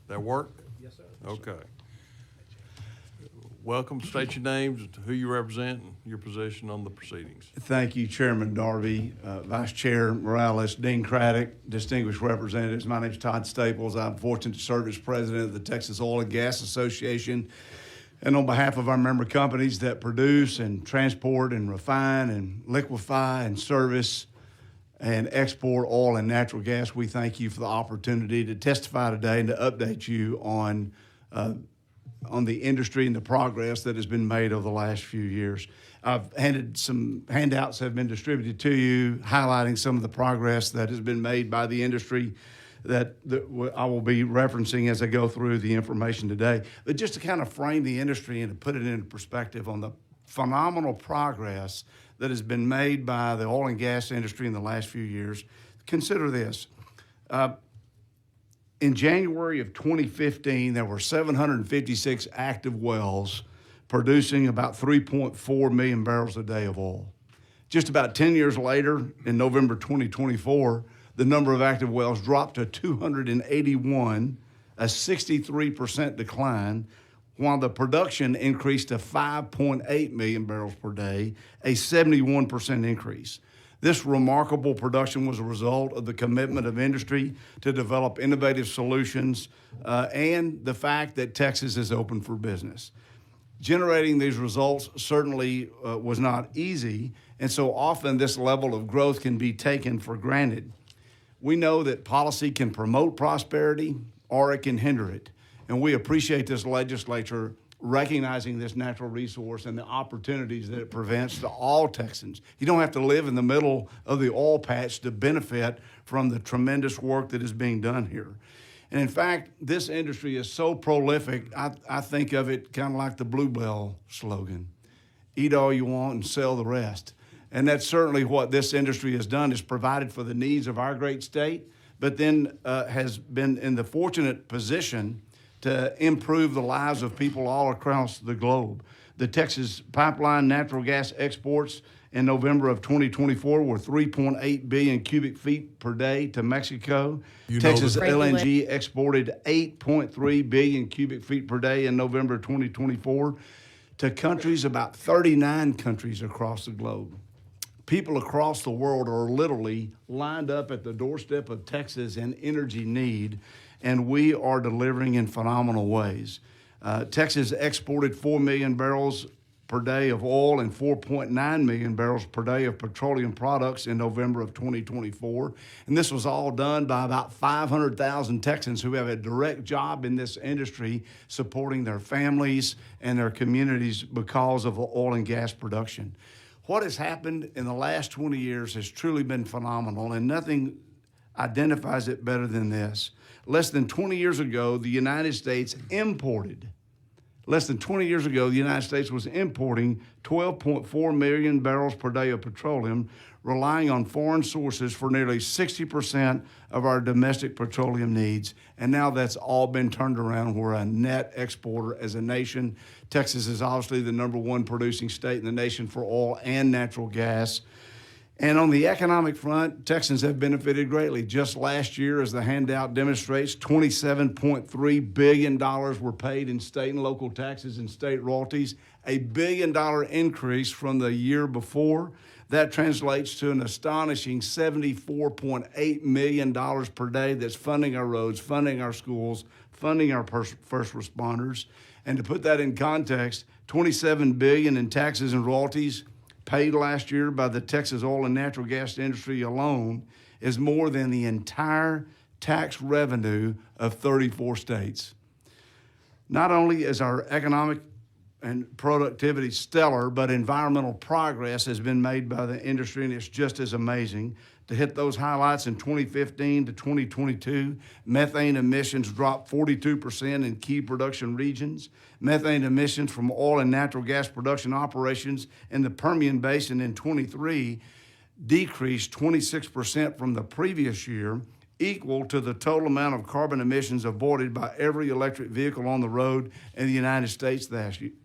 That work? Yes, sir. Okay. Welcome. State your names, who you represent, and your position on the proceedings. Thank you, Chairman Darby, Vice Chair Morales, Dean Craddock, distinguished representatives. My name is Todd Staples. I'm fortunate to serve as president of the Texas Oil and Gas Association. And on behalf of our member companies that produce and transport and refine and liquefy and service and export oil and natural gas, we thank you for the opportunity to testify today and to update you on the industry and the progress that has been made over the last few years. I've handed some handouts have been distributed to you, highlighting some of the progress that has been made by the industry that I will be referencing as I go through the information today. But just to kind of frame the industry and to put it into perspective on the phenomenal progress that has been made by the oil and gas industry in the last few years, consider this. In January of 2015, there were 756 active wells producing about 3.4 million barrels a day of oil. Just about 10 years later, in November 2024, the number of active wells dropped to 281, a 63% decline, while the production increased to 5.8 million barrels per day, a 71% increase. This remarkable production was a result of the commitment of industry to develop innovative solutions and the fact that Texas is open for business. Generating these results certainly was not easy, and so often this level of growth can be taken for granted. We know that policy can promote prosperity or it can hinder it, and we appreciate this legislature recognizing this natural resource and the opportunities that it presents to all Texans. You don't have to live in the middle of the oil patch to benefit from the tremendous work that is being done here. And in fact, this industry is so prolific, I think of it kind of like the Bluebell slogan, eat all you want and sell the rest. And that's certainly what this industry has done, is provided for the needs of our great state, but then has been in the fortunate position to improve the lives of people all across the globe. The Texas pipeline natural gas exports in November of 2024 were 3.8 billion cubic feet per day to Mexico. Texas LNG exported 8.3 billion cubic feet per day in November 2024 to countries, about 39 countries across the globe. People across the world are literally lined up at the doorstep of Texas in energy need, and we are delivering in phenomenal ways. Texas exported 4 million barrels per day of oil and 4.9 million barrels per day of petroleum products in November of 2024. And this was all done by about 500,000 Texans who have a direct job in this industry, supporting their families and their communities because of oil and gas production. What has happened in the last 20 years has truly been phenomenal, and nothing identifies it better than this. Less than 20 years ago, the United States was importing 12.4 million barrels per day of petroleum, relying on foreign sources for nearly 60% of our domestic petroleum needs. And now that's all been turned around. We're a net exporter as a nation. Texas is obviously the #1 producing state in the nation for oil and natural gas. And on the economic front, Texans have benefited greatly. Just last year, as the handout demonstrates, $27.3 billion were paid in state and local taxes and state royalties, a $1 billion increase from the year before. That translates to an astonishing $74.8 million per day that's funding our roads, funding our schools, funding our first responders. And to put that in context, $27 billion in taxes and royalties paid last year by the Texas oil and natural gas industry alone is more than the entire tax revenue of 34 states. Not only is our economic and productivity stellar, but environmental progress has been made by the industry, and it's just as amazing. To hit those highlights, in 2015 to 2022, methane emissions dropped 42% in key production regions. Methane emissions from oil and natural gas production operations in the Permian Basin in 23 decreased 26% from the previous year, equal to the total amount of carbon emissions avoided by every electric vehicle on the road in the United States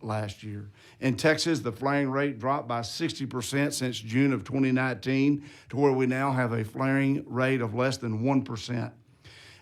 last year. In Texas, the flaring rate dropped by 60% since June of 2019 to where we now have a flaring rate of less than 1%.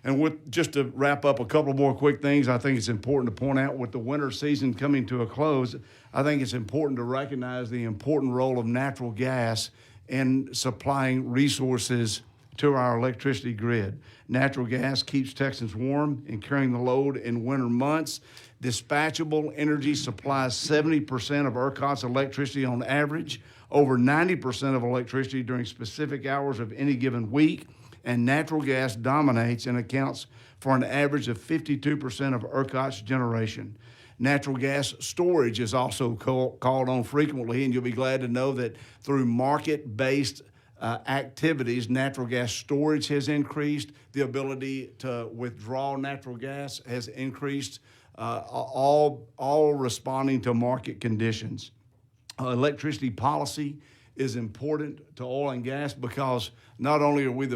And just to wrap up a couple more quick things, I think it's important to point out with the winter season coming to a close, I think it's important to recognize the important role of natural gas in supplying resources to our electricity grid. Natural gas keeps Texans warm and carrying the load in winter months. Dispatchable energy supplies 70% of ERCOT's electricity on average, over 90% of electricity during specific hours of any given week, and natural gas dominates and accounts for an average of 52% of ERCOT's generation. Natural gas storage is also called on frequently, and you'll be glad to know that through market-based activities, natural gas storage has increased. The ability to withdraw natural gas has increased, all responding to market conditions. Electricity policy is important to oil and gas because not only are we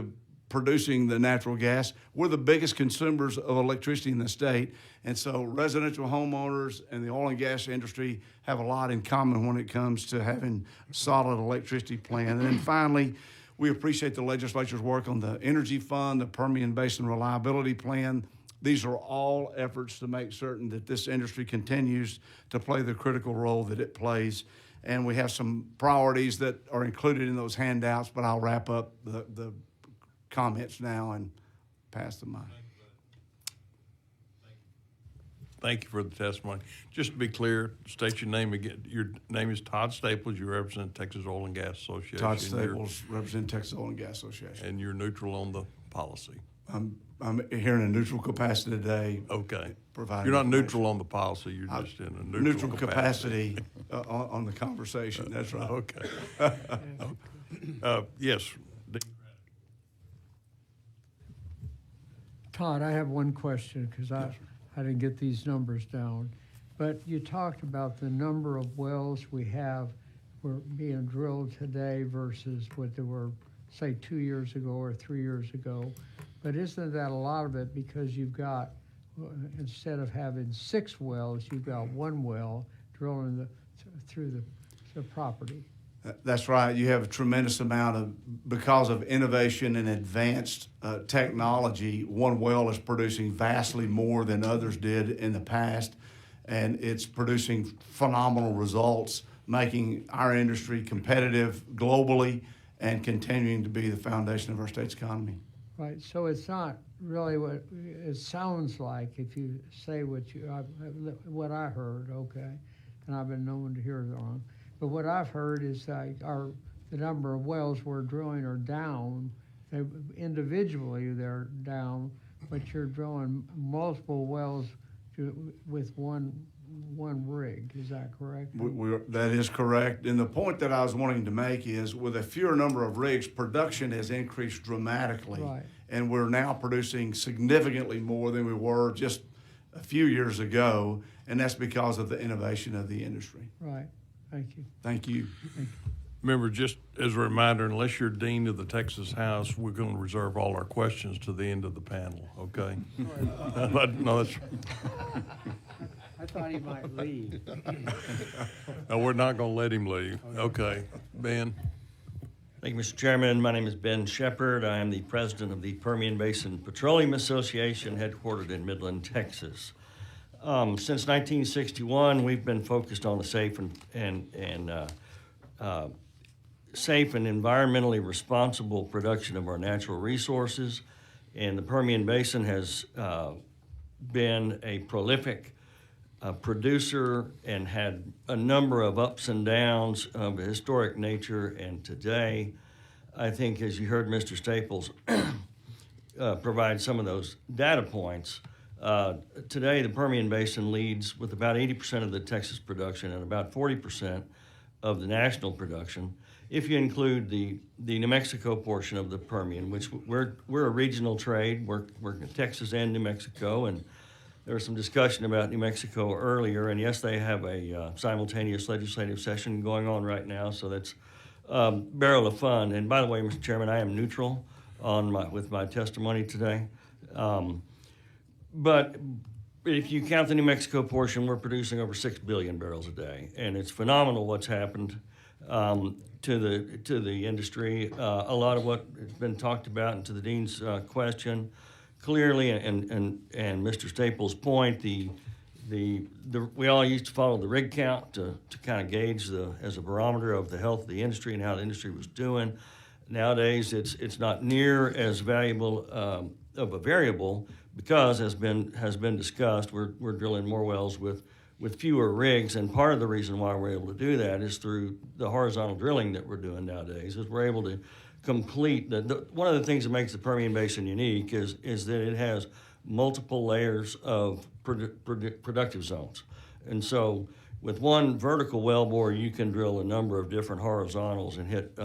producing the natural gas, we're the biggest consumers of electricity in the state. And so residential homeowners and the oil and gas industry have a lot in common when it comes to having a solid electricity plan. And then finally, we appreciate the legislature's work on the Energy Fund, the Permian Basin Reliability Plan. These are all efforts to make certain that this industry continues to play the critical role that it plays. And we have some priorities that are included in those handouts, but I'll wrap up the comments now and pass the mic. Thank you for the testimony. Just to be clear, state your name again. Your name is Todd Staples. You represent Texas Oil and Gas Association. Todd Staples, represent Texas Oil and Gas Association. And you're neutral on the policy. I'm here in a neutral capacity today. Okay. Providing you're not neutral on the policy. You're just in a neutral capacity on the conversation. That's right. Okay. Yes. Todd, I have one question because I didn't get these numbers down. But you talked about the number of wells we have were being drilled today versus what they were, say, 2 years ago or 3 years ago. But isn't that a lot of it because you've got, instead of having 6 wells, you've got 1 well drilling through the property? That's right. You have a tremendous amount of, because of innovation and advanced technology, 1 well is producing vastly more than others did in the past, and it's producing phenomenal results, making our industry competitive globally and continuing to be the foundation of our state's economy. Right, so it's not really what it sounds like if you say what I heard, okay, and I've been known to hear it wrong. But what I've heard is like the number of wells we're drilling are down. Individually they're down, but you're drilling multiple wells with one rig. Is that correct? That is correct. And the point that I was wanting to make is with a fewer number of rigs, production has increased dramatically. Right. And we're now producing significantly more than we were just a few years ago, and that's because of the innovation of the industry. Right. Thank you. Thank you. Remember, just as a reminder, unless you're dean of the Texas House, we're going to reserve all our questions to the end of the panel, okay? No, that's... I thought he might leave. No, we're not going to let him leave. Okay. Ben? Thank you, Mr. Chairman. My name is Ben Shepard. I am the president of the Permian Basin Petroleum Association, headquartered in Midland, Texas. Since 1961, we've been focused on the safe and environmentally responsible production of our natural resources, and the Permian Basin has been a prolific producer and had a number of ups and downs of a historic nature. And today, I think, as you heard Mr. Staples provide some of those data points, today the Permian Basin leads with about 80% of the Texas production and about 40% of the national production. If you include the New Mexico portion of the Permian, which we're a regional trade, we're in Texas and New Mexico, and there was some discussion about New Mexico earlier, and yes, they have a simultaneous legislative session going on right now, so that's barrel of fun. And by the way, Mr. Chairman, I am neutral with my testimony today. But if you count the New Mexico portion, we're producing over 6 billion barrels a day, and it's phenomenal what's happened to the industry. A lot of what has been talked about, and to the Dean's question, clearly, and Mr. Staples' point, we all used to follow the rig count to kind of gauge as a barometer of the health of the industry and how the industry was doing. Nowadays, it's not near as valuable of a variable because, has been discussed, we're drilling more wells with fewer rigs, and part of the reason why we're able to do that is through the horizontal drilling that we're doing nowadays. Is we're able to complete one of the things that makes the Permian Basin unique is that it has multiple layers of productive zones, and so with one vertical wellbore, you can drill a number of different horizontals and hit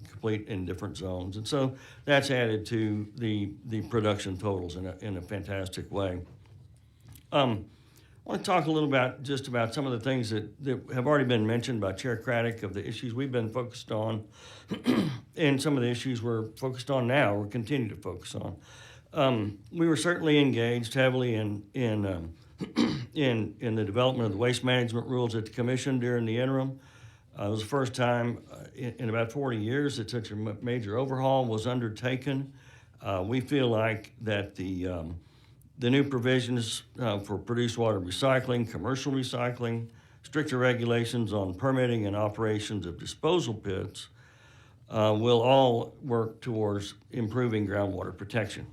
complete in different zones, and so that's added to the production totals in a fantastic way. I want to talk a little about some of the things that have already been mentioned by Chair Craddock of the issues we've been focused on, and some of the issues we're focused on now. We're continuing to focus on. We were certainly engaged heavily in the development of the waste management rules at the Commission during the interim. It was the first time in about 40 years that such a major overhaul was undertaken. We feel like that the new provisions for produced water recycling, commercial recycling, stricter regulations on permitting and operations of disposal pits will all work towards improving groundwater protection.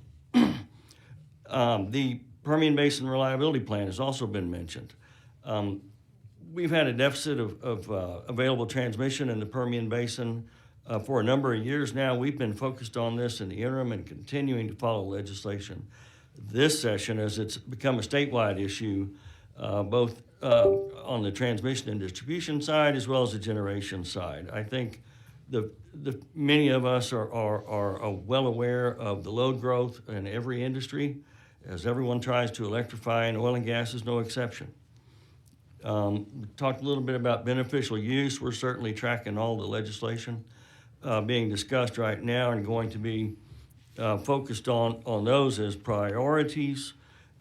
The Permian Basin Reliability Plan has also been mentioned. We've had a deficit of available transmission in the Permian Basin for a number of years now. We've been focused on this in the interim and continuing to follow legislation this session as it's become a statewide issue, both on the transmission and distribution side as well as the generation side. I think many of us are well aware of the load growth in every industry as everyone tries to electrify, and oil and gas is no exception. We talked a little bit about beneficial use. We're certainly tracking all the legislation being discussed right now and going to be focused on those as priorities.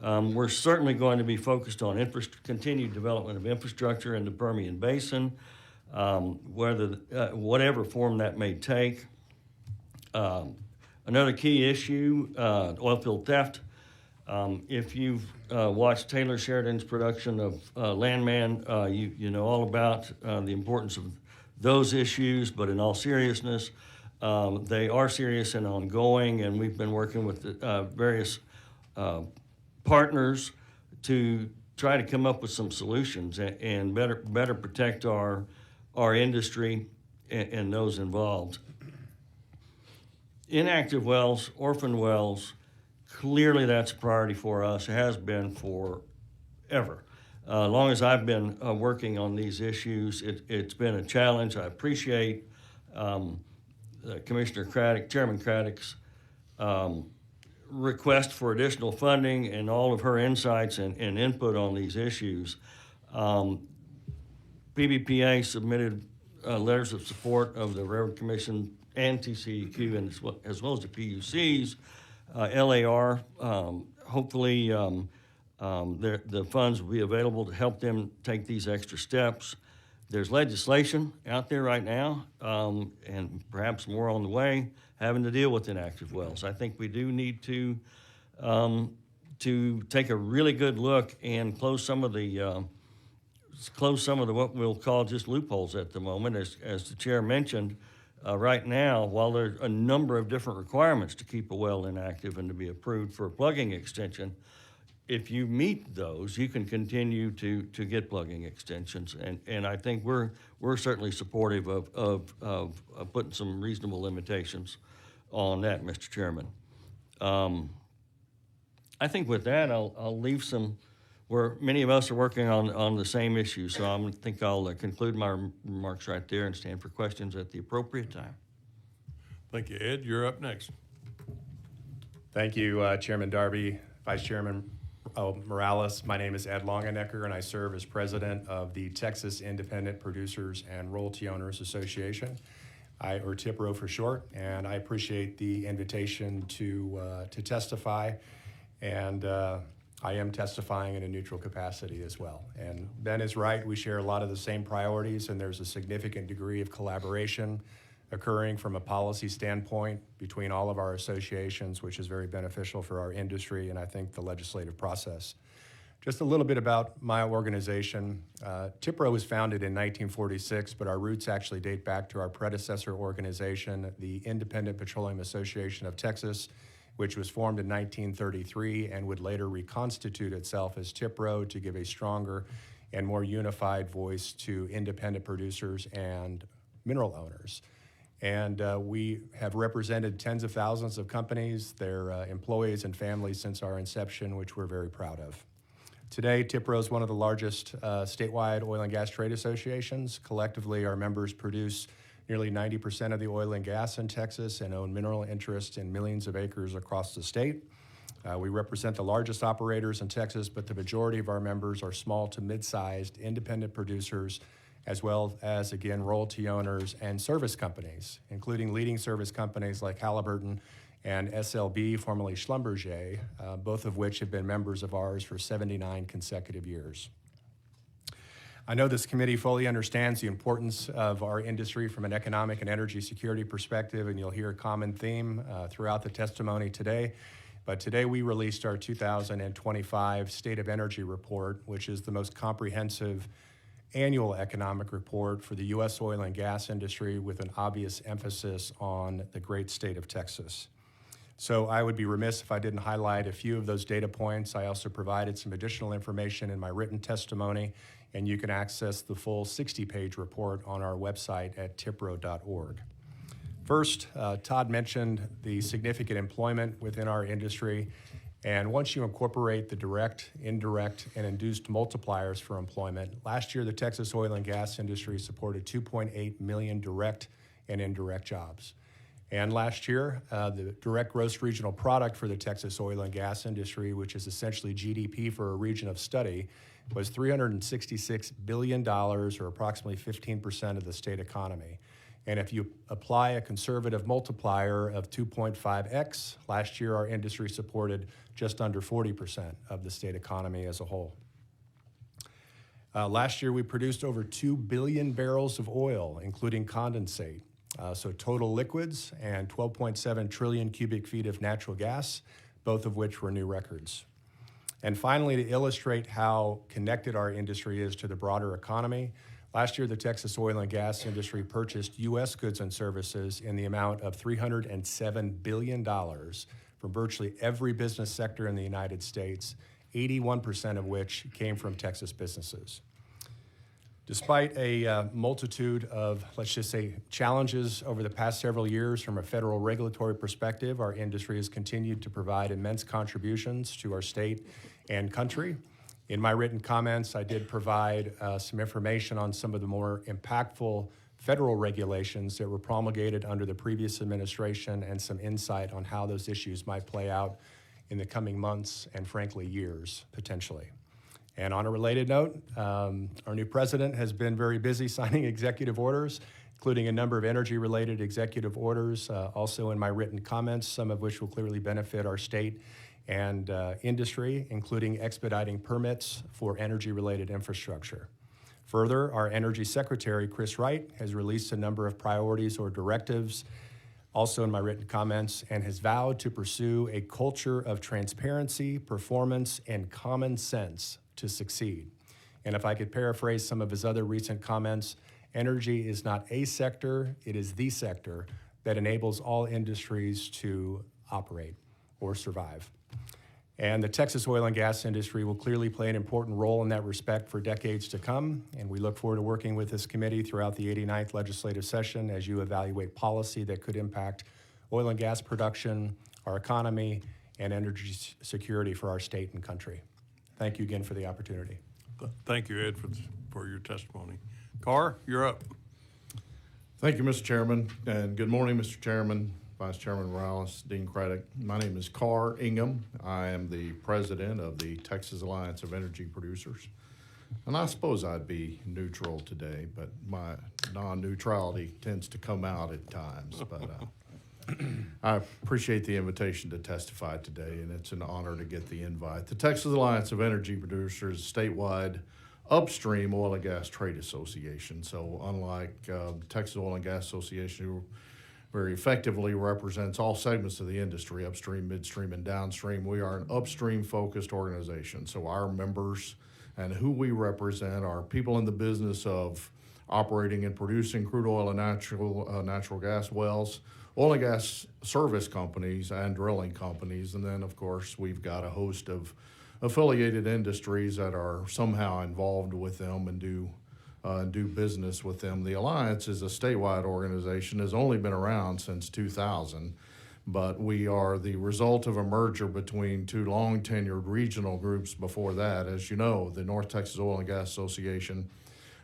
We're certainly going to be focused on continued development of infrastructure in the Permian Basin, whatever form that may take. Another key issue, oil field theft. If you've watched Taylor Sheridan's production of Landman, you know all about the importance of those issues, but in all seriousness, they are serious and ongoing, and we've been working with various partners to try to come up with some solutions and better protect our industry and those involved. Inactive wells, orphan wells, clearly that's a priority for us. It has been forever. As long as I've been working on these issues, it's been a challenge. I appreciate Commissioner Craddock, Chairman Craddock's request for additional funding and all of her insights and input on these issues. PBPA submitted letters of support of the Railroad Commission and TCEQ, and as well as the PUCs. LAR, hopefully the funds will be available to help them take these extra steps. There's legislation out there right now, and perhaps more on the way, having to deal with inactive wells. I think we do need to take a really good look and close some of the what we'll call just loopholes at the moment. As the chair mentioned, right now, while there's a number of different requirements to keep a well inactive and to be approved for a plugging extension, if you meet those, you can continue to get plugging extensions, and I think we're certainly supportive of putting some reasonable limitations on that, Mr. Chairman. I think with that, I'll leave some where many of us are working on the same issue, so I think I'll conclude my remarks right there and stand for questions at the appropriate time. Thank you, Ed. You're up next. Thank you, Chairman Darby, Vice Chairman Morales. My name is Ed Longenecker, and I serve as president of the Texas Independent Producers and Royalty Owners Association, or TIPRO for short. And I appreciate the invitation to testify, and I am testifying in a neutral capacity as well. And Ben is right; we share a lot of the same priorities, and there's a significant degree of collaboration occurring from a policy standpoint between all of our associations, which is very beneficial for our industry and I think the legislative process. Just a little bit about my organization. TIPRO was founded in 1946, but our roots actually date back to our predecessor organization, the Independent Petroleum Association of Texas, which was formed in 1933 and would later reconstitute itself as TIPRO to give a stronger and more unified voice to independent producers and mineral owners. And we have represented tens of thousands of companies, their employees and families since our inception, which we're very proud of. Today, TIPRO is one of the largest statewide oil and gas trade associations. Collectively, our members produce nearly 90% of the oil and gas in Texas and own mineral interests in millions of acres across the state. We represent the largest operators in Texas, but the majority of our members are small to mid-sized independent producers, as well as, again, royalty owners and service companies, including leading service companies like Halliburton and SLB, formerly Schlumberger, both of which have been members of ours for 79 consecutive years. I know this committee fully understands the importance of our industry from an economic and energy security perspective, and you'll hear a common theme throughout the testimony today. But today we released our 2025 State of Energy Report, which is the most comprehensive annual economic report for the U.S. oil and gas industry with an obvious emphasis on the great state of Texas. So I would be remiss if I didn't highlight a few of those data points. I also provided some additional information in my written testimony, and you can access the full 60-page report on our website at tipro.org. First, Todd mentioned the significant employment within our industry, and once you incorporate the direct, indirect, and induced multipliers for employment, last year the Texas oil and gas industry supported 2.8 million direct and indirect jobs. And last year, the direct gross regional product for the Texas oil and gas industry, which is essentially GDP for a region of study, was $366 billion, or approximately 15% of the state economy. And if you apply a conservative multiplier of 2.5x, last year our industry supported just under 40% of the state economy as a whole. Last year we produced over 2 billion barrels of oil, including condensate. So total liquids and 12.7 trillion cubic feet of natural gas, both of which were new records. And finally, to illustrate how connected our industry is to the broader economy, last year the Texas oil and gas industry purchased U.S. goods and services in the amount of $307 billion from virtually every business sector in the United States, 81% of which came from Texas businesses. Despite a multitude of, let's just say, challenges over the past several years from a federal regulatory perspective, our industry has continued to provide immense contributions to our state and country. In my written comments, I did provide some information on some of the more impactful federal regulations that were promulgated under the previous administration and some insight on how those issues might play out in the coming months and, frankly, years, potentially. And on a related note, our new president has been very busy signing executive orders, including a number of energy-related executive orders, also in my written comments, some of which will clearly benefit our state and industry, including expediting permits for energy-related infrastructure. Further, our Energy Secretary, Chris Wright, has released a number of priorities or directives, also in my written comments, and has vowed to pursue a culture of transparency, performance, and common sense to succeed. And if I could paraphrase some of his other recent comments, energy is not a sector, it is the sector that enables all industries to operate or survive. And the Texas oil and gas industry will clearly play an important role in that respect for decades to come, and we look forward to working with this committee throughout the 89th legislative session as you evaluate policy that could impact oil and gas production, our economy, and energy security for our state and country. Thank you again for the opportunity. Thank you, Ed, for your testimony. Carr, you're up. Thank you, Mr. Chairman, and good morning, Mr. Chairman, Vice Chairman Morales, Dean Craddock. My name is Carr Ingham. I am the president of the Texas Alliance of Energy Producers. And I suppose I'd be neutral today, but my non-neutrality tends to come out at times. But I appreciate the invitation to testify today, and it's an honor to get the invite. The Texas Alliance of Energy Producers is a statewide upstream oil and gas trade association. So unlike Texas Oil and Gas Association, who very effectively represents all segments of the industry, upstream, midstream, and downstream, we are an upstream focused organization. So our members and who we represent are people in the business of operating and producing crude oil and natural gas wells, oil and gas service companies, and drilling companies. And then, of course, we've got a host of affiliated industries that are somehow involved with them and do business with them. The Alliance is a statewide organization, has only been around since 2000, but we are the result of a merger between two long-tenured regional groups before that. As you know, the North Texas Oil and Gas Association,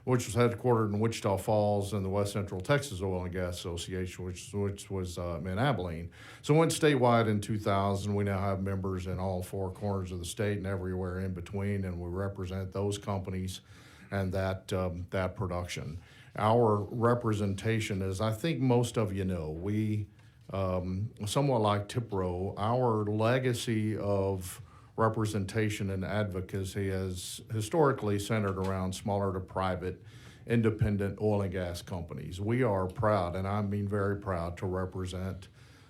which was headquartered in Wichita Falls, and the West Central Texas Oil and Gas Association, which was in Abilene. So went statewide in 2000. We now have members in all four corners of the state and everywhere in between, and we represent those companies and that production. Our representation is, I think most of you know, we, somewhat like TIPRO, our legacy of representation and advocacy has historically centered around smaller to private independent oil and gas companies. We are proud, and I mean very proud, to represent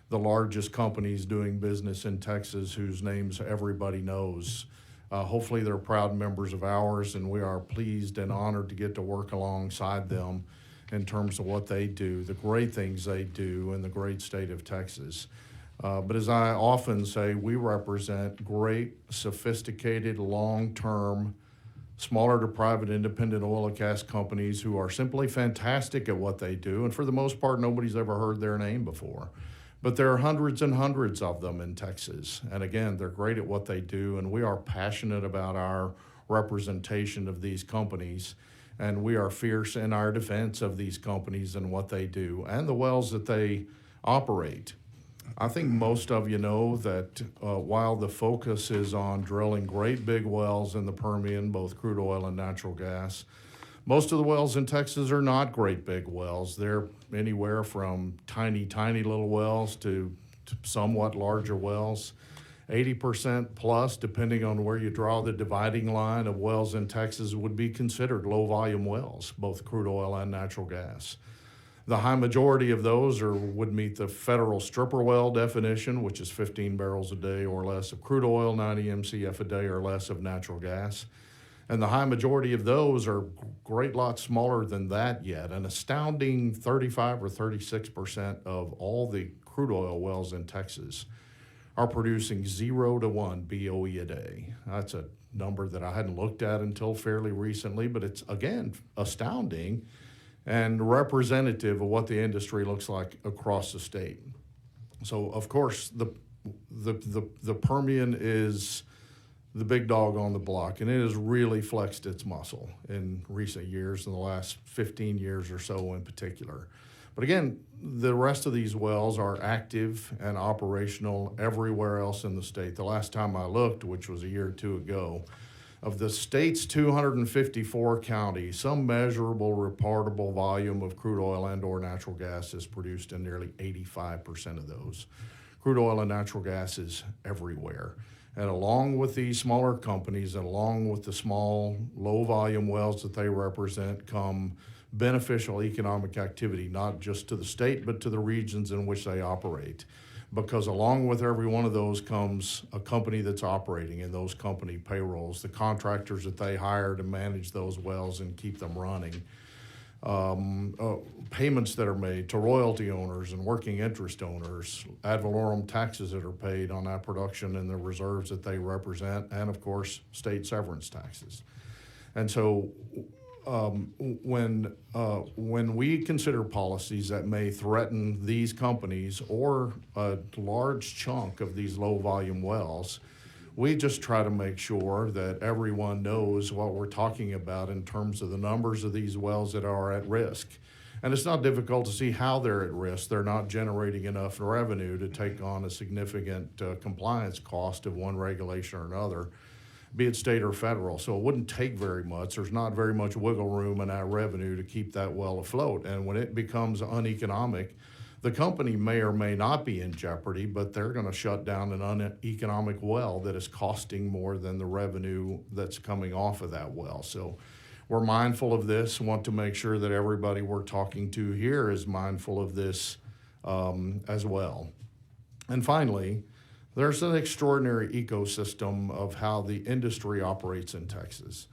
the largest companies doing business in Texas whose names everybody knows. Hopefully they're proud members of ours, and we are pleased and honored to get to work alongside them in terms of what they do, the great things they do in the great state of Texas. But as I often say, we represent great, sophisticated, long-term, smaller to private independent oil and gas companies who are simply fantastic at what they do. And for the most part, nobody's ever heard their name before. But there are hundreds and hundreds of them in Texas. And again, they're great at what they do. And we are passionate about our representation of these companies. And we are fierce in our defense of these companies and what they do and the wells that they operate. I think most of you know that while the focus is on drilling great big wells in the Permian, both crude oil and natural gas, most of the wells in Texas are not great big wells. They're anywhere from tiny, tiny little wells to somewhat larger wells. 80% plus, depending on where you draw the dividing line of wells in Texas, would be considered low volume wells, both crude oil and natural gas. The high majority of those would meet the federal stripper well definition, which is 15 barrels a day or less of crude oil, 90 MCF a day or less of natural gas. And the high majority of those are great lot smaller than that yet. An astounding 35 or 36% of all the crude oil wells in Texas are producing 0 to 1 BOE a day. That's a number that I hadn't looked at until fairly recently, but it's, again, astounding and representative of what the industry looks like across the state. So, of course, the Permian is the big dog on the block, and it has really flexed its muscle in recent years, in the last 15 years or so in particular. But again, the rest of these wells are active and operational everywhere else in the state. The last time I looked, which was a year or two ago, of the state's 254 counties, some measurable, reportable volume of crude oil and or natural gas is produced in nearly 85% of those. Crude oil and natural gas is everywhere. And along with these smaller companies and along with the small, low-volume wells that they represent come beneficial economic activity, not just to the state, but to the regions in which they operate. Because along with every one of those comes a company that's operating in those company payrolls, the contractors that they hire to manage those wells and keep them running, payments that are made to royalty owners and working interest owners, ad valorem taxes that are paid on that production and the reserves that they represent, and of course, state severance taxes. And so when we consider policies that may threaten these companies or a large chunk of these low volume wells, we just try to make sure that everyone knows what we're talking about in terms of the numbers of these wells that are at risk. And it's not difficult to see how they're at risk. They're not generating enough revenue to take on a significant compliance cost of one regulation or another, be it state or federal. So it wouldn't take very much. There's not very much wiggle room in that revenue to keep that well afloat. And when it becomes uneconomic, The company may or may not be in jeopardy, but they're going to shut down an uneconomic well that is costing more than the revenue that's coming off of that well. So we're mindful of this, want to make sure that everybody we're talking to here is mindful of this as well. And finally, there's an extraordinary ecosystem of how the industry operates in Texas.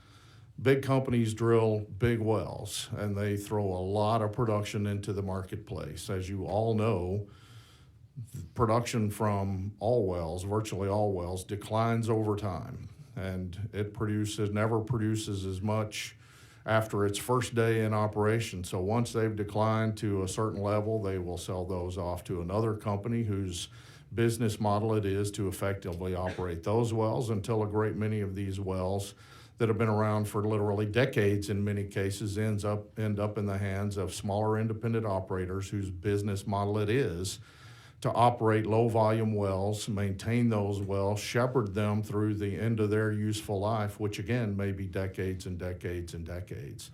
Big companies drill big wells, and they throw a lot of production into the marketplace. As you all know, production from all wells, virtually all wells, declines over time, and it never produces as much after its first day in operation. So once they've declined to a certain level, they will sell those off to another company whose business model it is to effectively operate those wells, until a great many of these wells that have been around for literally decades in many cases end up in the hands of smaller independent operators whose business model it is to operate low volume wells, maintain those wells, shepherd them through the end of their useful life, which again may be decades and decades and decades.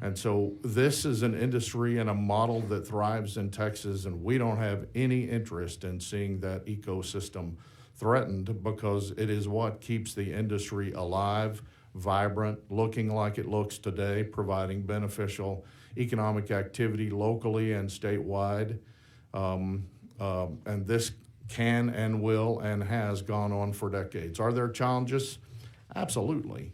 And so this is an industry and a model that thrives in Texas, and we don't have any interest in seeing that ecosystem threatened, because it is what keeps the industry alive, vibrant, looking like it looks today, providing beneficial economic activity locally and statewide. And this can and will and has gone on for decades. Are there challenges? Absolutely.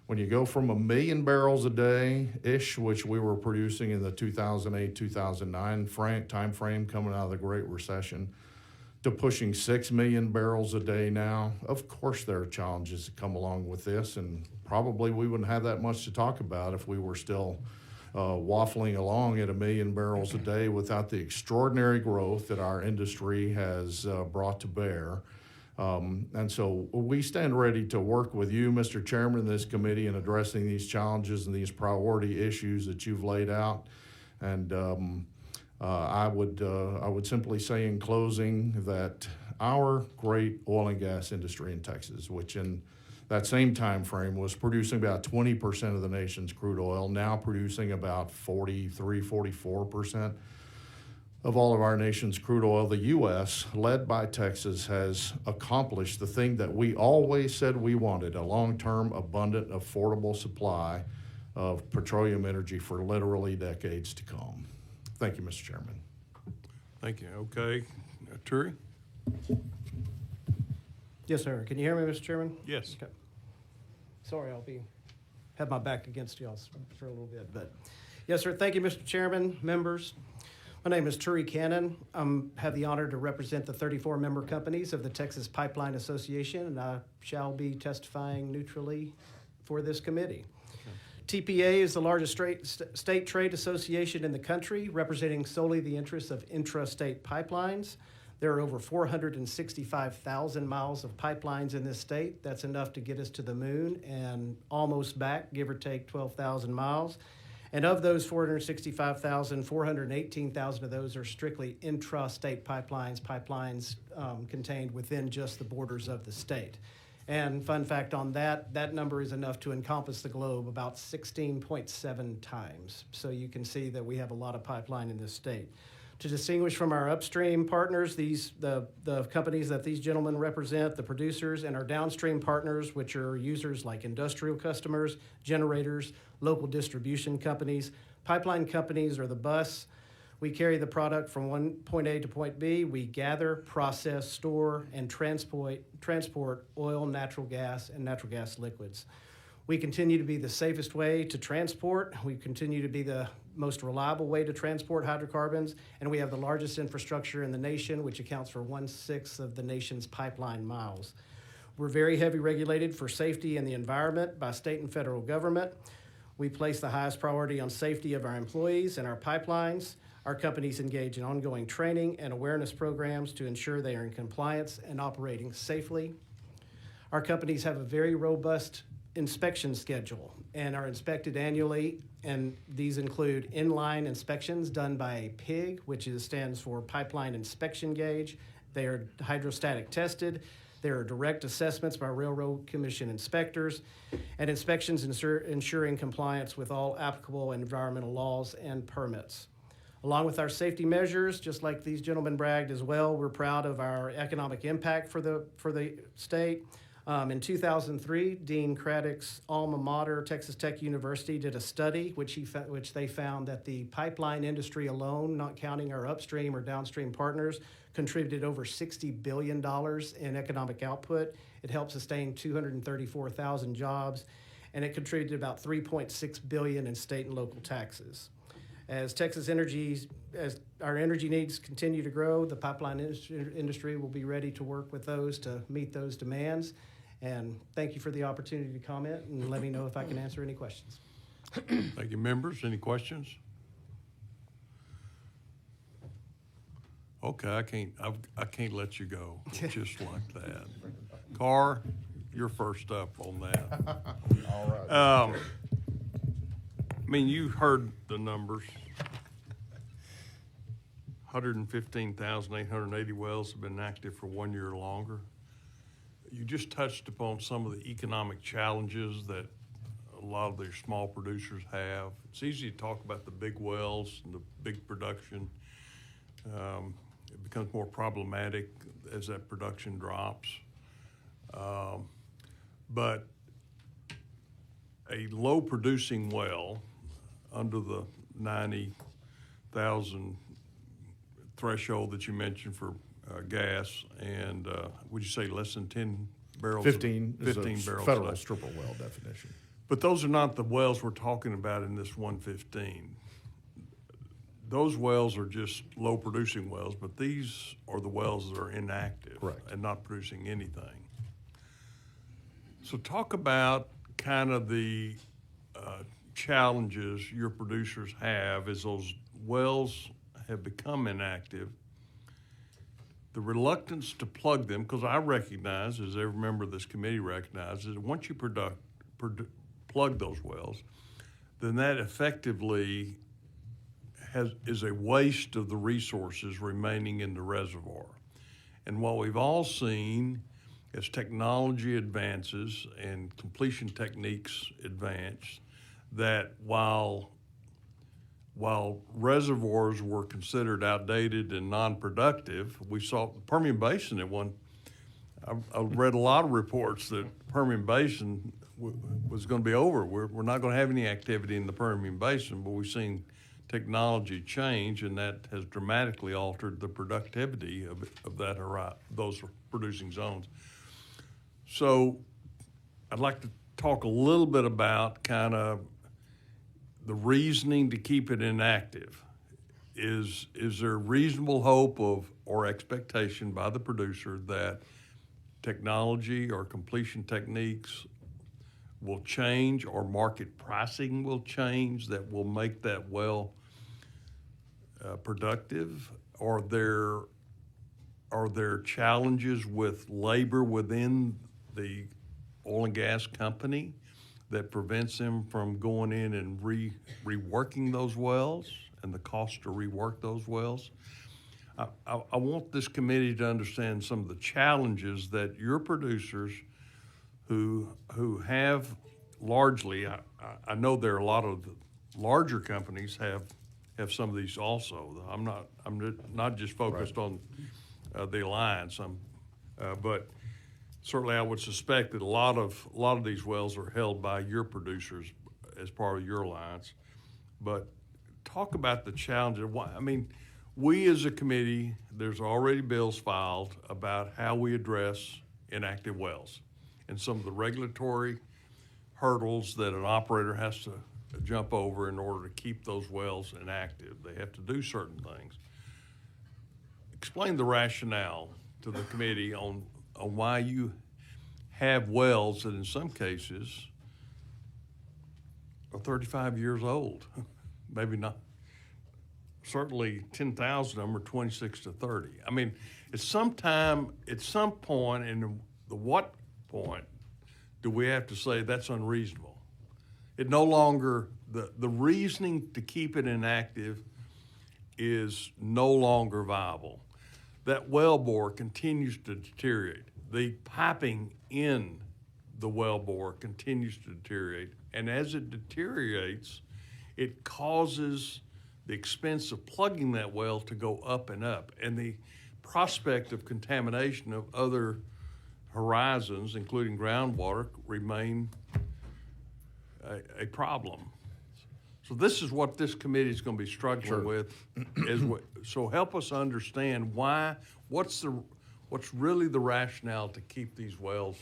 When you go from 1 million barrels a day-ish, which we were producing in the 2008-2009 time frame coming out of the Great Recession, to pushing 6 million barrels a day now, of course there are challenges that come along with this, and probably we wouldn't have that much to talk about if we were still waffling along at 1 million barrels a day without the extraordinary growth that our industry has brought to bear. And so we stand ready to work with you, Mr. Chairman, and this committee in addressing these challenges and these priority issues that you've laid out. And I would simply say in closing that our great oil and gas industry in Texas, which in that same time frame was producing about 20% of the nation's crude oil, now producing about 44% of all of our nation's crude oil. The U.S., led by Texas, has accomplished the thing that we always said we wanted: a long-term, abundant, affordable supply of petroleum energy for literally decades to come. Thank you, Mr. Chairman. Thank you. Okay. Turi? Yes, sir. Can you hear me, Mr. Chairman? Yes. Okay. Sorry, have my back against y'all for a little bit, but yes, sir. Thank you, Mr. Chairman, members. My name is Turi Cannon. I have the honor to represent the 34 member companies of the Texas Pipeline Association, and I shall be testifying neutrally for this committee. TPA is the largest state trade association in the country, representing solely the interests of intrastate pipelines. There are over 465,000 miles of pipelines in this state. That's enough to get us to the moon and almost back, give or take 12,000 miles. And of those 465,000, 418,000 of those are strictly intrastate pipelines contained within just the borders of the state. And fun fact on that number is enough to encompass the globe about 16.7 times. So you can see that we have a lot of pipeline in this state. To distinguish from our upstream partners, the companies that these gentlemen represent, the producers, and our downstream partners, which are users like industrial customers, generators, local distribution companies, pipeline companies, or the bus. We carry the product from one point A to point B. We gather, process, store, and transport oil, natural gas, and natural gas liquids. We continue to be the safest way to transport. We continue to be the most reliable way to transport hydrocarbons, and we have the largest infrastructure in the nation, which accounts for 1/6 of the nation's pipeline miles. We're very heavy regulated for safety and the environment by state and federal government. We place the highest priority on safety of our employees and our pipelines. Our companies engage in ongoing training and awareness programs to ensure they are in compliance and operating safely. Our companies have a very robust inspection schedule and are inspected annually, and these include inline inspections done by a PIG, which stands for Pipeline Inspection Gauge. They are hydrostatic tested. There are direct assessments by Railroad Commission inspectors, and inspections ensuring compliance with all applicable environmental laws and permits. Along with our safety measures, just like these gentlemen bragged as well, we're proud of our economic impact for the state. In 2003, Dean Craddock's alma mater, Texas Tech University, did a study which they found that the pipeline industry alone, not counting our upstream or downstream partners, contributed over $60 billion in economic output. It helped sustain 234,000 jobs, and it contributed about $3.6 billion in state and local taxes. As our energy needs continue to grow, the pipeline industry will be ready to work with those to meet those demands. And thank you for the opportunity to comment, and let me know if I can answer any questions. Thank you, members. Any questions? Okay, I can't let you go just like that. Carr, you're first up on that. All right. I mean, you heard the numbers. 115,880 wells have been active for 1 year or longer. You just touched upon some of the economic challenges that a lot of these small producers have. It's easy to talk about the big wells and the big production. It becomes more problematic as that production drops. But a low producing well under the 90,000 threshold that you mentioned for gas, and would you say less than 10 barrels? 15 is 15 a barrels. federal a day. stripper well definition. But those are not the wells we're talking about in this 115. Those wells are just low producing wells, but these are the wells that are inactive. Correct. And not producing anything. So talk about kind of the challenges your producers have as those wells have become inactive, the reluctance to plug them, because I recognize, as every member of this committee recognizes, that once you plug those wells, then that effectively is a waste of the resources remaining in the reservoir. And what we've all seen as technology advances and completion techniques advance, that while reservoirs were considered outdated and non-productive, we saw the Permian Basin at one. I read a lot of reports that Permian Basin was going to be over. We're not going to have any activity in the Permian Basin, but we've seen technology change, and that has dramatically altered the productivity of those producing zones. So I'd like to talk a little bit about kind of the reasoning to keep it inactive. Is there reasonable hope or expectation by the producer that technology or completion techniques will change, or market pricing will change, that will make that well productive? Are there challenges with labor within the oil and gas company that prevents them from going in and reworking those wells, and the cost to rework those wells? I want this committee to understand some of the challenges that your producers who have largely, I know there are a lot of the larger companies have some of these also. I'm not just focused on the alliance, but certainly I would suspect that a lot of these wells are held by your producers as part of your alliance. But talk about the challenges. I mean, we as a committee, there's already bills filed about how we address inactive wells and some of the regulatory hurdles that an operator has to jump over in order to keep those wells inactive. They have to do certain things. Explain the rationale to the committee on why you have wells that in some cases are 35 years old. Maybe not. Certainly 10,000 of them are 26 to 30. I mean, at some point, and the what point do we have to say that's unreasonable? It no longer, the reasoning to keep it inactive is no longer viable. That wellbore continues to deteriorate. The piping in the wellbore continues to deteriorate. And as it deteriorates, it causes the expense of plugging that well to go up and up, and the prospect of contamination of other horizons, including groundwater, remain a problem. So this is what this committee is going to be struggling with. So help us understand what's really the rationale to keep these wells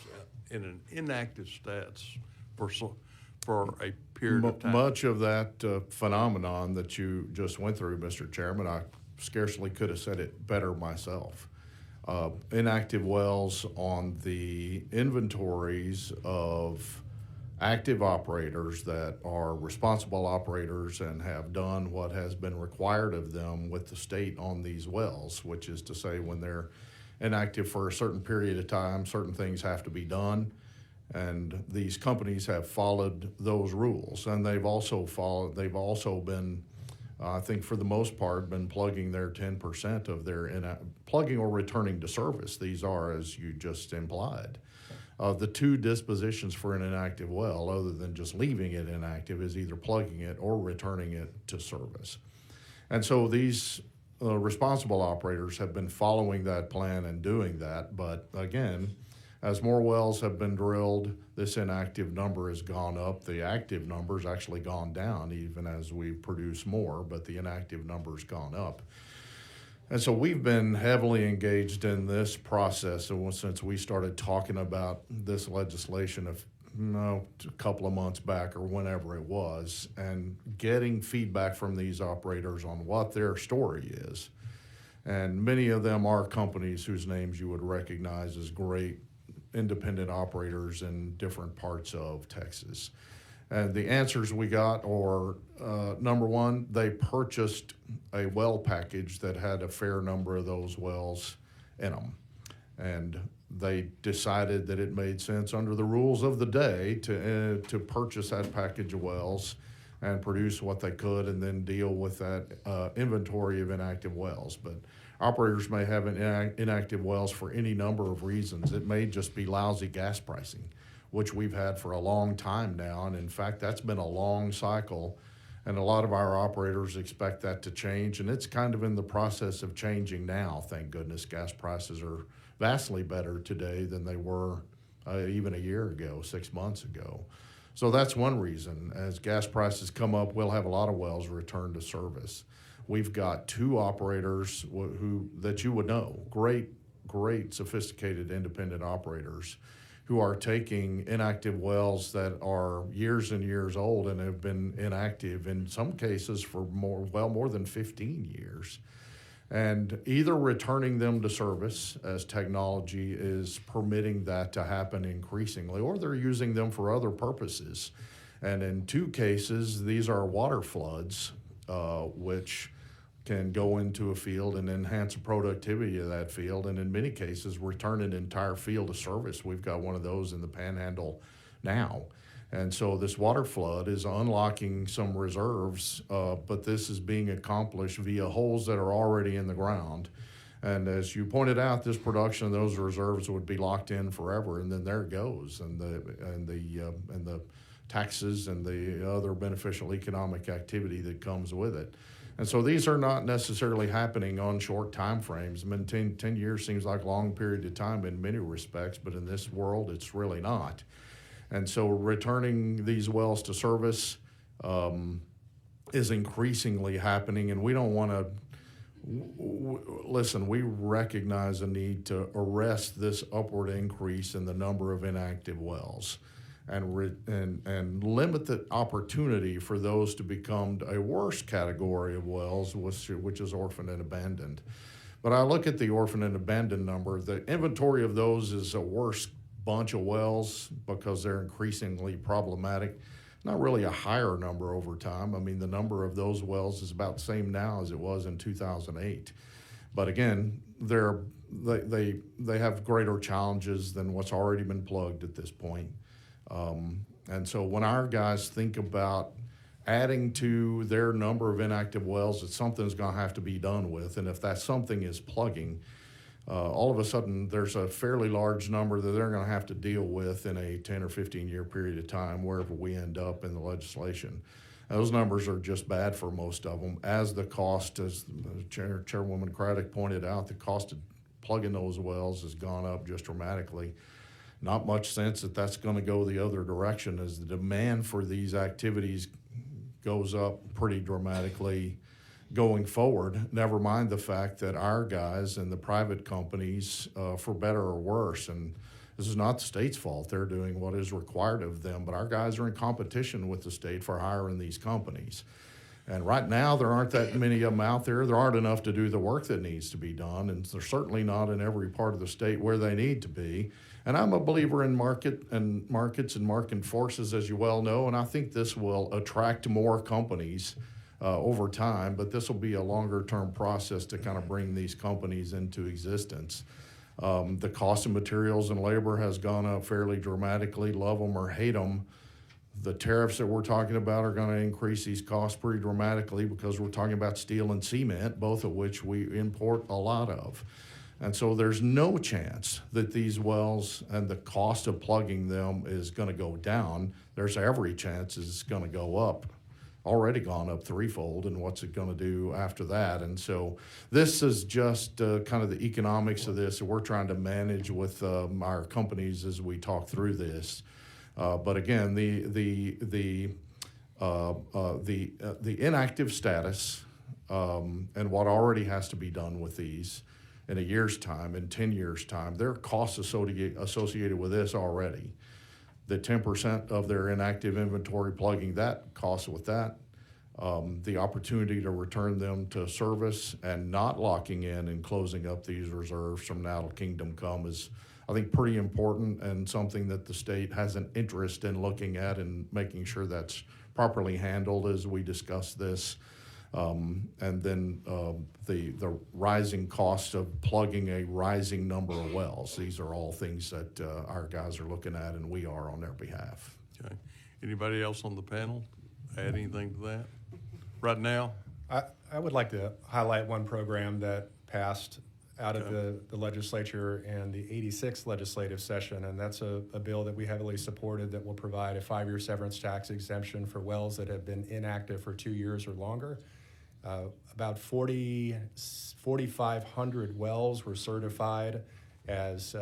in an inactive status for a period of time. Much of that phenomenon that you just went through, Mr. Chairman, I scarcely could have said it better myself. Inactive wells on the inventories of active operators that are responsible operators and have done what has been required of them with the state on these wells, which is to say when they're inactive for a certain period of time, certain things have to be done. And these companies have followed those rules, and they've also been, I think for the most part, been plugging their 10% of their plugging or returning to service. These are, as you just implied. The two dispositions for an inactive well, other than just leaving it inactive, is either plugging it or returning it to service. And so these responsible operators have been following that plan and doing that. But again, as more wells have been drilled, this inactive number has gone up. The active number's actually gone down even as we produce more, but the inactive number's gone up. And so we've been heavily engaged in this process since we started talking about this legislation a couple of months back or whenever it was, and getting feedback from these operators on what their story is. And many of them are companies whose names you would recognize as great independent operators in different parts of Texas. And the answers we got are, number one, they purchased a well package that had a fair number of those wells in them. And they decided that it made sense under the rules of the day to purchase that package of wells and produce what they could and then deal with that inventory of inactive wells. But operators may have inactive wells for any number of reasons. It may just be lousy gas pricing, which we've had for a long time now. And in fact, that's been a long cycle. And a lot of our operators expect that to change. And it's kind of in the process of changing now. Thank goodness gas prices are vastly better today than they were even a year ago, 6 months ago. So that's one reason. As gas prices come up, we'll have a lot of wells return to service. We've got two operators that you would know, great, sophisticated independent operators who are taking inactive wells that are years and years old and have been inactive in some cases for more than 15 years. And either returning them to service as technology is permitting that to happen increasingly, or they're using them for other purposes. And in two cases, these are water floods, which can go into a field and enhance the productivity of that field, and in many cases return an entire field to service. We've got one of those in the Panhandle now. And so this water flood is unlocking some reserves, but this is being accomplished via holes that are already in the ground. And as you pointed out, this production of those reserves would be locked in forever, and then there it goes. And the taxes and the other beneficial economic activity that comes with it. And so these are not necessarily happening on short time frames. I mean, 10 years seems like a long period of time in many respects, but in this world, it's really not. And so returning these wells to service is increasingly happening, and we don't want to listen, we recognize a need to arrest this upward increase in the number of inactive wells and limit the opportunity for those to become a worse category of wells, which is orphaned and abandoned. But I look at the orphaned and abandoned number. The inventory of those is a worse bunch of wells because they're increasingly problematic. Not really a higher number over time. I mean, the number of those wells is about the same now as it was in 2008. But again, they have greater challenges than what's already been plugged at this point. And so when our guys think about adding to their number of inactive wells, it's something's going to have to be done with. And if that something is plugging, all of a sudden there's a fairly large number that they're going to have to deal with in a 10 or 15 year period of time, wherever we end up in the legislation. Those numbers are just bad for most of them, as the cost, as Chairwoman Craddock pointed out, the cost of plugging those wells has gone up just dramatically. Not much sense that that's going to go the other direction as the demand for these activities goes up pretty dramatically going forward. Never mind the fact that our guys and the private companies, for better or worse, and this is not the state's fault, they're doing what is required of them, but our guys are in competition with the state for hiring these companies. And right now, there aren't that many of them out there. There aren't enough to do the work that needs to be done, and they're certainly not in every part of the state where they need to be. And I'm a believer in markets and market forces, as you well know, and I think this will attract more companies over time, but this will be a longer-term process to kind of bring these companies into existence. The cost of materials and labor has gone up fairly dramatically. Love them or hate them, the tariffs that we're talking about are going to increase these costs pretty dramatically because we're talking about steel and cement, both of which we import a lot of. And so there's no chance that these wells and the cost of plugging them is going to go down. There's every chance it's going to go up. Already gone up threefold, and what's it going to do after that? And so this is just kind of the economics of this that we're trying to manage with our companies as we talk through this. But again, the inactive status and what already has to be done with these in a year's time, in 10 years' time, there are costs associated with this already. The 10% of their inactive inventory plugging that costs with that, the opportunity to return them to service and not locking in and closing up these reserves from now till kingdom come is, I think, pretty important and something that the state has an interest in looking at and making sure that's properly handled as we discuss this. And then the rising cost of plugging a rising number of wells. These are all things that our guys are looking at, and we are on their behalf. Okay. Anybody else on the panel add anything to that? Right now? I would like to highlight one program that passed out of the legislature in the 86th legislative session, and that's a bill that we heavily supported that will provide a 5-year severance tax exemption for wells that have been inactive for 2 years or longer. About 4,500 wells were certified as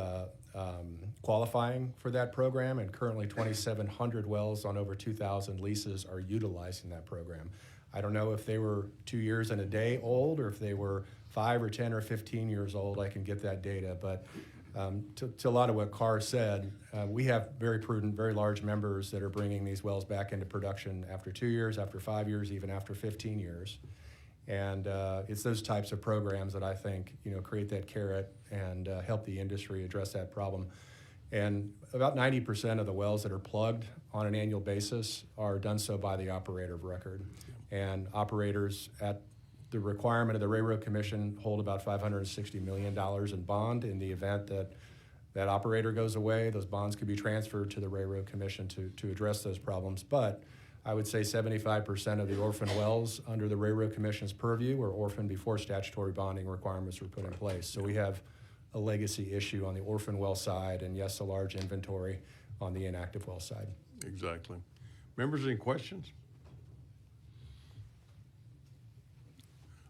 qualifying for that program, and currently 2,700 wells on over 2,000 leases are utilizing that program. I don't know if they were 2 years and a day old or if they were 5 or 10 or 15 years old. I can get that data, but to a lot of what Carr said, we have very prudent, very large members that are bringing these wells back into production after 2 years, after 5 years, even after 15 years. And it's those types of programs that I think create that carrot and help the industry address that problem. And about 90% of the wells that are plugged on an annual basis are done so by the operator of record. And operators at the requirement of the Railroad Commission hold about $560 million in bond in the event that that operator goes away. Those bonds could be transferred to the Railroad Commission to address those problems. But I would say 75% of the orphan wells under the Railroad Commission's purview were orphaned before statutory bonding requirements were put in place. So we have a legacy issue on the orphan well side, and yes, a large inventory on the inactive well side. Exactly. Members, any questions?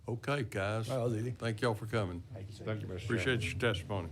Okay, guys. Well, that was easy. Thank y'all for coming. Thank you, sir. Thank you, Mr. Chairman. Appreciate your testimony.